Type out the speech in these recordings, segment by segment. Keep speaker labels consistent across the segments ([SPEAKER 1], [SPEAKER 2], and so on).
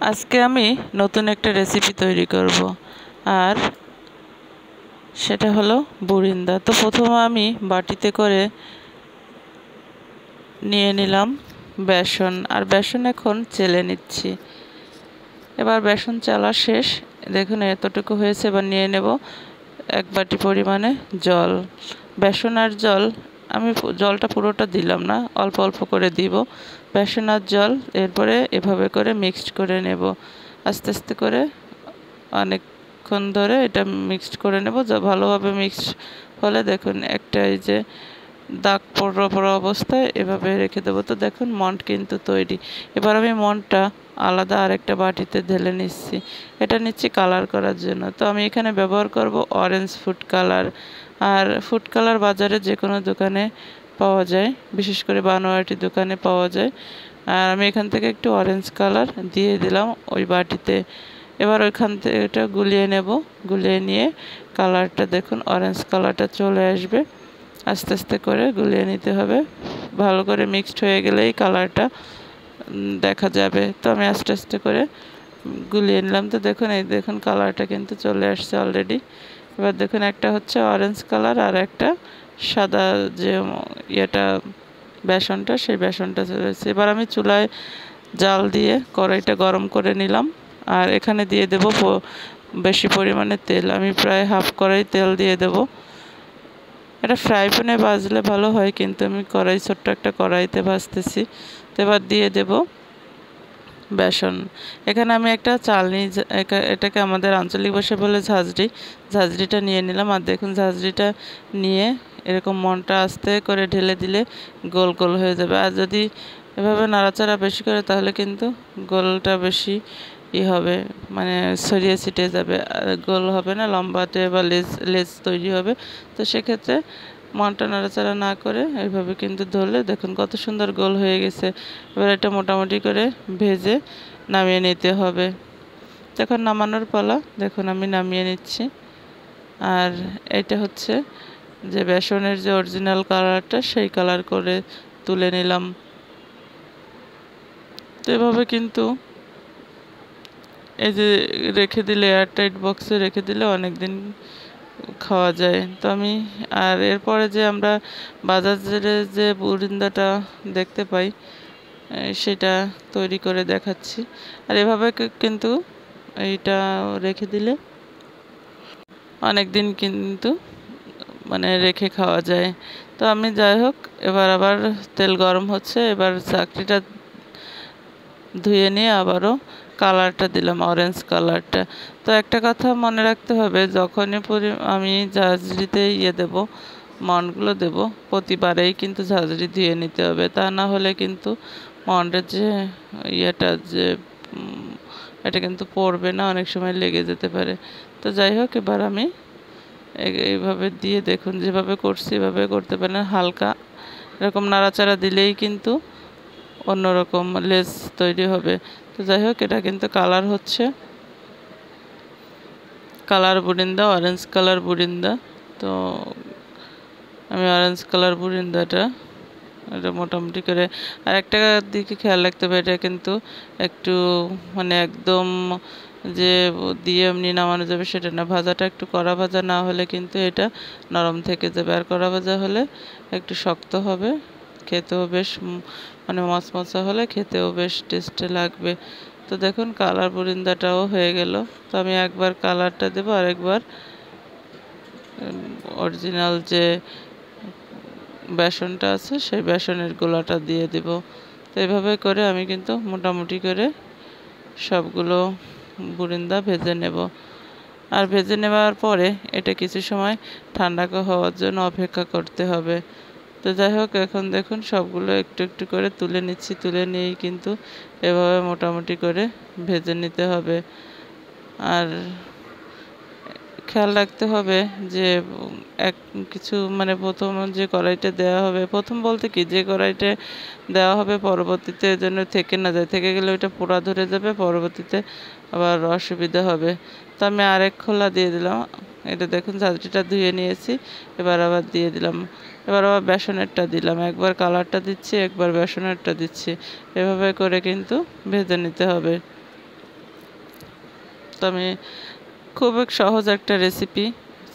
[SPEAKER 1] আজকে আমি নতুন একটা রেসিপি তৈরি করব আর সেটা হলো বুরিন্দা। তো প্রথমে আমি বাটিতে করে নিয়ে নিলাম বেসন, আর বেসন এখন চেলে নিচ্ছি। এবার বেসন চালা শেষ, দেখুন এতটুকু হয়েছে। এবার নিয়ে নেব এক বাটি পরিমাণে জল। বেসন আর জল, আমি জলটা পুরোটা দিলাম না, অল্প অল্প করে দিব বেসন আর জল। এরপরে এভাবে করে মিক্সড করে নেব, আস্তে আস্তে করে অনেকক্ষণ ধরে এটা মিক্সড করে নেব। যা ভালোভাবে মিক্সড হলে দেখুন একটা এই যে দাগ পড়া পড়া অবস্থায় এভাবে রেখে দেবো। তো দেখুন মন্ড কিন্তু তৈরি। এবার আমি মন্ডটা আলাদা আরেকটা বাটিতে ঢেলে নিচ্ছি। এটা নিচ্ছি কালার করার জন্য। তো আমি এখানে ব্যবহার করব অরেঞ্জ ফুড কালার। আর ফুড কালার বাজারে যে কোনো দোকানে পাওয়া যায়, বিশেষ করে বানোয়াটি দোকানে পাওয়া যায়। আর আমি এখান থেকে একটু অরেঞ্জ কালার দিয়ে দিলাম ওই বাটিতে। এবার ওইখান থেকে এটা গুলিয়ে নেব। গুলিয়ে নিয়ে কালারটা দেখুন অরেঞ্জ কালারটা চলে আসবে। আস্তে আস্তে করে গুলিয়ে নিতে হবে। ভালো করে মিক্সড হয়ে গেলেই কালারটা দেখা যাবে। তো আমি আস্তে আস্তে করে গুলিয়ে নিলাম। তো দেখুন এই দেখুন কালারটা কিন্তু চলে আসছে অলরেডি। এবার দেখুন একটা হচ্ছে অরেঞ্জ কালার আর একটা সাদা যে ইয়েটা বেসনটা, সেই বেসনটা চলে এসেছে। এবার আমি চুলায় জাল দিয়ে কড়াইটা গরম করে নিলাম। আর এখানে দিয়ে দেব বেশি পরিমাণে তেল। আমি প্রায় হাফ কড়াই তেল দিয়ে দেব। এটা ফ্রাই প্যানে ভাজলে ভালো হয়, কিন্তু আমি ছোট্ট একটা কড়াইতে ভাজতেছি। তো এবার দিয়ে দেব বেসন। এখানে আমি একটা চালনি, এটাকে আমাদের আঞ্চলিক ভাষায় বলে ঝাঁঝরি, ঝাঁঝরিটা নিয়ে নিলাম। আর দেখুন ঝাঁঝরিটা নিয়ে এরকম মনটা আস্তে করে ঢেলে দিলে গোল গোল হয়ে যাবে। আর যদি এভাবে নাড়াচাড়া বেশি করে তাহলে কিন্তু গোলটা বেশি হবে, মানে ছড়িয়ে ছিটিয়ে যাবে, গোল হবে না, লম্বাটে বা লেজ তৈরি হবে। তো সেক্ষেত্রে মনটা নাড়াচাড়া না করে এইভাবে কিন্তু ধরলে দেখুন কত সুন্দর গোল হয়ে গেছে। এবার এটা মোটামুটি করে ভেজে নামিয়ে নিতে হবে। দেখুন নামানোর পালা, দেখুন আমি নামিয়ে নিচ্ছি। আর এটা হচ্ছে যে বেসনের যে অরিজিনাল কালারটা, সেই কালার করে তুলে নিলাম। তো এভাবে কিন্তু এই যে রেখে দিলে, এয়ারটাইট বক্সে রেখে দিলে অনেক দিন খাওয়া যায়। তো আমি আর এরপরে যে আমরা বাজারের যে বুরিন্দাটা দেখতে পাই, সেটা তৈরি করে দেখাচ্ছি। আর এভাবে কিন্তু এইটা রেখে দিলে অনেক দিন কিন্তু মানে রেখে খাওয়া যায়। তো আমি যাই হোক, এবার আবার তেল গরম হচ্ছে। এবার চাকরিটা ধুয়ে নিয়ে আবারও কালারটা দিলাম, অরেঞ্জ কালারটা। তো একটা কথা মনে রাখতে হবে, যখনই আমি ঝাঁঝরিতে দেব, মন্ডগুলো দেব, প্রতিবারেই কিন্তু ঝাঁঝরি ধুয়ে নিতে হবে। তা না হলে কিন্তু মন্ডের যে যে এটা কিন্তু পড়বে না, অনেক সময় লেগে যেতে পারে। তো যাই হোক, এবার আমি এইভাবে দিয়ে দেখুন যেভাবে করছি এভাবে করতে পারেন। হালকা এরকম নাড়াচাড়া দিলেই কিন্তু অন্যরকম লেস তৈরি হবে। তো যাই হোক, এটা কিন্তু কালার হচ্ছে কালার বুরিন্দা, অরেঞ্জ কালার বুরিন্দা। তো আমি অরেঞ্জ কালার বুরিন্দাটা এটা মোটামুটি করে। আর একটা দিকে খেয়াল রাখতে হবে, এটা কিন্তু একটু মানে একদম যে দিয়ে এমনি নামানো যাবে সেটা না। ভাজাটা একটু কড়া ভাজা না হলে কিন্তু এটা নরম থেকে যাবে, আর কড়া ভাজা হলে একটু শক্ত হবে, খেতেও বেশ মানে মচমচা হলে খেতেও বেশ টেস্টি লাগবে। তো দেখুন কালার বুরিন্দাটাও হয়ে গেল। তো আমি একবার কালারটা দেবো, আর একবার অরিজিনাল যে বেসনটা আছে সেই বেসনের গোলাটা দিয়ে দেব। তো এইভাবে করে আমি কিন্তু মোটামুটি করে সবগুলো বুরিন্দা ভেজে নেব। আর ভেজে নেওয়ার পরে এটা কিছু সময় ঠান্ডা হওয়ার জন্য অপেক্ষা করতে হবে। তো যাই হোক, এখন দেখুন সবগুলো একটু একটু করে তুলে নিচ্ছি। তুলে নিয়েই কিন্তু এভাবে মোটামুটি করে ভেজে নিতে হবে। আর খেয়াল রাখতে হবে যে কিছু মানে প্রথম যে কড়াইটা দেওয়া হবে, প্রথম বলতে কি যে কড়াইটা দেওয়া হবে পরবর্তীতে যেন থেকে না যায়, থেকে গেলে ওইটা পোড়া ধরে যাবে, পরবর্তীতে আবার অসুবিধা হবে। তো আমি আরেক খোলা দিয়ে দিলাম। এটা দেখুন ঝাঁঝরিটা ধুয়ে নিয়েছি, এবার আবার দিয়ে দিলাম। এবার আবার বেসনেরটা দিলাম, একবার কালারটা দিচ্ছি, একবার বেসনেরটা দিচ্ছি। এভাবে করে কিন্তু ভেজে নিতে হবে। তো আমি খুব সহজ একটা রেসিপি,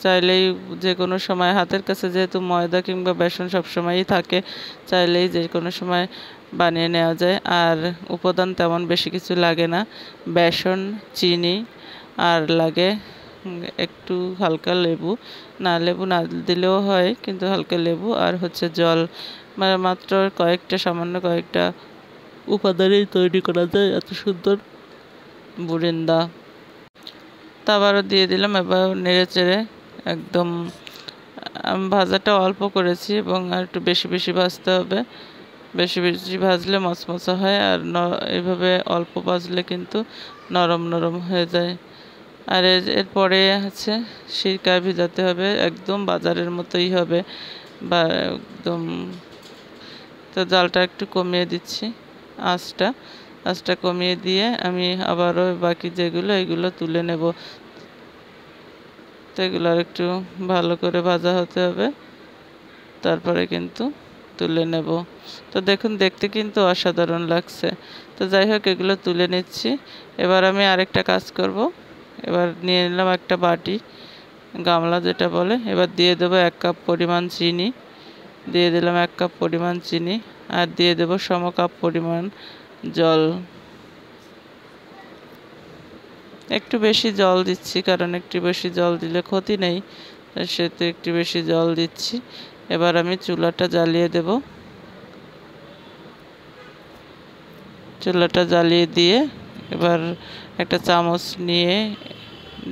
[SPEAKER 1] চাইলেই যে কোনো সময় হাতের কাছে যেহেতু ময়দা কিংবা বেসন সবসময়ই থাকে, চাইলেই যে কোনো সময় বানিয়ে নেওয়া যায়। আর উপাদান তেমন বেশি কিছু লাগে না, বেসন, চিনি, আর লাগে একটু হালকা লেবু, না লেবু না দিলেও হয়, কিন্তু হালকা লেবু আর হচ্ছে জল, মানে মাত্র কয়েকটা সামান্য কয়েকটা উপাদানেই তৈরি করা যায় এত সুন্দর বুরিন্দা। তা আবারও দিয়ে দিলাম, এবার নেড়ে চেড়ে একদম, আমি ভাজাটা অল্প করেছি এবং আর একটু বেশি বেশি ভাজতে হবে, বেশি বেশি ভাজলে মচমচা হয়, আর এইভাবে অল্প ভাজলে কিন্তু নরম নরম হয়ে যায়। আর এরপরে আছে সিরকা ভিজাতে হবে, একদম বাজারের মতোই হবে বা একদম। তো জালটা একটু কমিয়ে দিচ্ছি, আঁচটা কমিয়ে দিয়ে আমি আবারও বাকি যেগুলো এগুলো তুলে নেব। তো এগুলো আর একটু ভালো করে ভাজা হতে হবে, তারপরে কিন্তু তুলে নেব। তো দেখুন দেখতে কিন্তু অসাধারণ লাগছে। তো যাই হোক এগুলো তুলে নিচ্ছি। এবার আমি আরেকটা কাজ করব, এবার নিয়ে নিলাম একটা বাটি, গামলা যেটা বলে। এবার দিয়ে দেবো 1 কাপ পরিমাণ চিনি, দিয়ে দিলাম 1 কাপ পরিমাণ চিনি, আর দিয়ে দেবো সমকাপ পরিমাণ জল। একটু বেশি জল দিচ্ছি, কারণ একটু বেশি জল দিলে ক্ষতি নেই, সেতে একটু বেশি জল দিচ্ছি। এবার আমি চুলাটা জ্বালিয়ে দেব, চুলাটা জ্বালিয়ে দিয়ে এবার একটা চামচ নিয়ে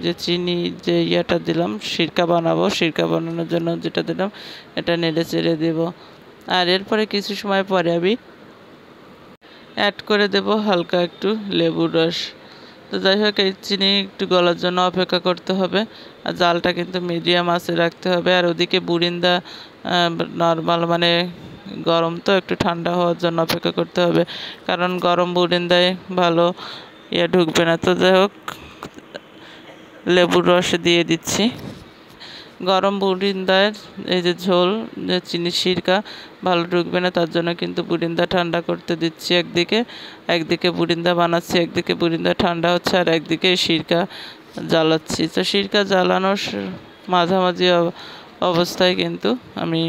[SPEAKER 1] যে চিনি যে ইয়েটা দিলাম, সিরকা বানাবো, সিরকা বানানোর জন্য যেটা দিলাম এটা নেড়ে চেড়ে দেব। আর এরপরে কিছু সময় পরে আমি অ্যাড করে দেব হালকা একটু লেবুর রস। তো যাই হোক এই চিনি একটু গলার জন্য অপেক্ষা করতে হবে, আর জালটা কিন্তু মিডিয়াম আঁচে রাখতে হবে। আর ওদিকে বুরিন্দা নর্মাল মানে গরম, তো একটু ঠান্ডা হওয়ার জন্য অপেক্ষা করতে হবে, কারণ গরম বুরিন্দায় ভালো ঢুকবে না। তো যাই হোক লেবুর রস দিয়ে দিচ্ছি। গরম বুরিন্দার এই যে ঝোল, যে চিনি সিরকা ভালো ঢুকবে না, তার জন্য কিন্তু বুরিন্দা ঠান্ডা করতে দিচ্ছি। একদিকে বুরিন্দা বানাচ্ছি, একদিকে বুরিন্দা ঠান্ডা হচ্ছে, আর একদিকে সিরকা জ্বালাচ্ছি। তো সিরকা জ্বালানোর মাঝামাঝি অবস্থায় কিন্তু আমি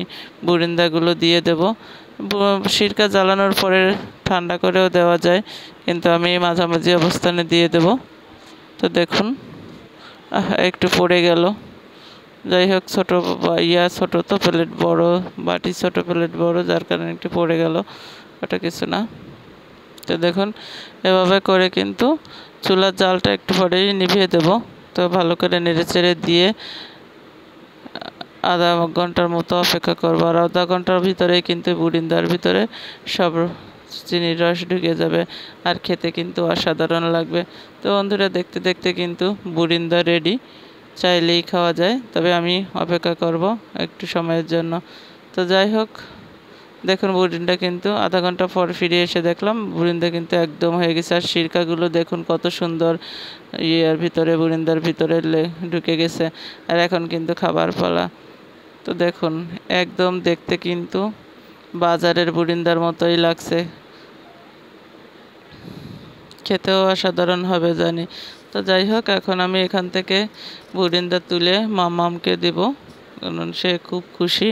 [SPEAKER 1] বুরিন্দাগুলো দিয়ে দেব। সিরকা জ্বালানোর পরে ঠান্ডা করেও দেওয়া যায়, কিন্তু আমি মাঝামাঝি অবস্থানে দিয়ে দেব। তো দেখুন একটু পড়ে গেল, যাই হোক ছোটো ছোটো তো প্লেট বড়, বাটি ছোটো প্লেট বড়, যার কারণে একটু পড়ে গেল, ওটা কিছু না। তো দেখুন এভাবে করে কিন্তু চুলার জালটা একটু পরেই নিভিয়ে দেব। তো ভালো করে নেড়ে চেড়ে দিয়ে আধা ঘন্টার মতো অপেক্ষা করবো। আর আধা ঘন্টার ভিতরেই কিন্তু বুরিন্দার ভিতরে সব চিনির রস ঢুকে যাবে, আর খেতে কিন্তু অসাধারণ লাগবে। তো বন্ধুরা দেখতে দেখতে কিন্তু বুরিন্দা রেডি, চাইলেই খাওয়া যায়, তবে আমি অপেক্ষা করব একটু সময়ের জন্য। তো যাই হোক দেখুন বুরিন্দা কিন্তু আধা ঘন্টা পর ফিরে এসে দেখলাম বুরিন্দা কিন্তু একদম হয়ে গেছে। আর সিরকাগুলো দেখুন কত সুন্দর ইয়ের ভিতরে, বুরিন্দার ভিতরে ঢুকে গেছে। আর এখন কিন্তু খাবার পালা। তো দেখুন একদম দেখতে কিন্তু বাজারের বুরিন্দার মতোই লাগছে, খেতেও অসাধারণ হবে জানি। তো যাই হোক এখন আমি এখান থেকে বুরিন্দা তুলে মামামকে দেব, কারণ সে খুব খুশি।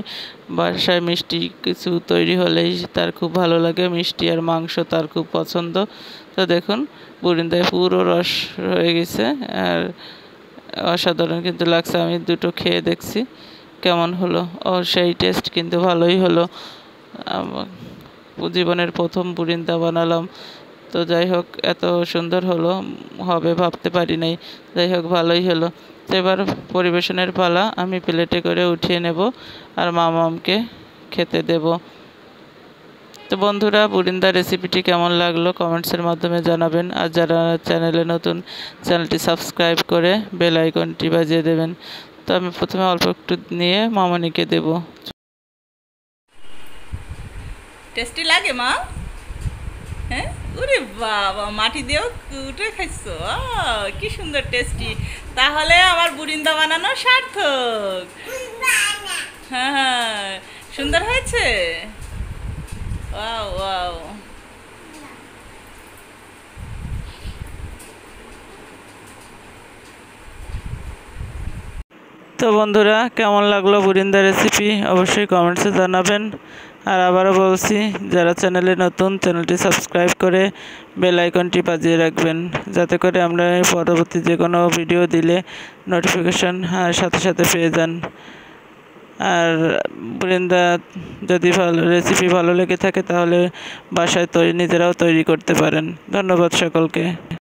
[SPEAKER 1] বাসায় মিষ্টি কিছু তৈরি হলেই তার খুব ভালো লাগে, মিষ্টি আর মাংস তার খুব পছন্দ। তো দেখুন বুরিন্দায় পুরো রস হয়ে গেছে, আর অসাধারণ কিন্তু লাগছে। আমি দুটো খেয়ে দেখছি কেমন হলো, সেই টেস্ট কিন্তু ভালোই হলো। জীবনের প্রথম বুরিন্দা বানালাম। তো যাই হোক এত সুন্দর হবে ভাবতে পারি নাই, যাই হোক ভালোই হলো। তো এবার পরিবেশনের পালা, আমি প্লেটে করে উঠিয়ে নেব আর মামামকে খেতে দেব। তো বন্ধুরা বুরিন্দা রেসিপিটি কেমন লাগলো কমেন্টসের মাধ্যমে জানাবেন, আর যারা চ্যানেলে নতুন চ্যানেলটি সাবস্ক্রাইব করে বেল আইকনটি বাজিয়ে দেবেন। তো আমি প্রথমে অল্প একটু নিয়ে মামনিকে দেব।
[SPEAKER 2] টেস্টি লাগে মা? হ্যাঁ, ওরে বাবা, মাটি দিয়েও কুটে খাইছো, কি সুন্দর টেস্টি। তাহলে আমার বুরিন্দা বানানো সার্থক। হ্যাঁ হ্যাঁ, সুন্দর হয়েছে। Wow wow.
[SPEAKER 1] তো বন্ধুরা, কেমন লাগলো বুরিন্দা রেসিপি অবশ্যই কমেন্টসে জানাবেন। আর আবারও বলছি, যারা চ্যানেলে নতুন, চ্যানেলটি সাবস্ক্রাইব করে বেল আইকনটি বাজিয়ে রাখবেন, যাতে করে আমরা পরবর্তী যে কোনো ভিডিও দিলে নোটিফিকেশন সাথে সাথে পেয়ে যান। আর বুরিন্দা যদি রেসিপি ভালো লেগে থাকে তাহলে বাসায় নিজেরাও তৈরি করতে পারেন। ধন্যবাদ সকলকে।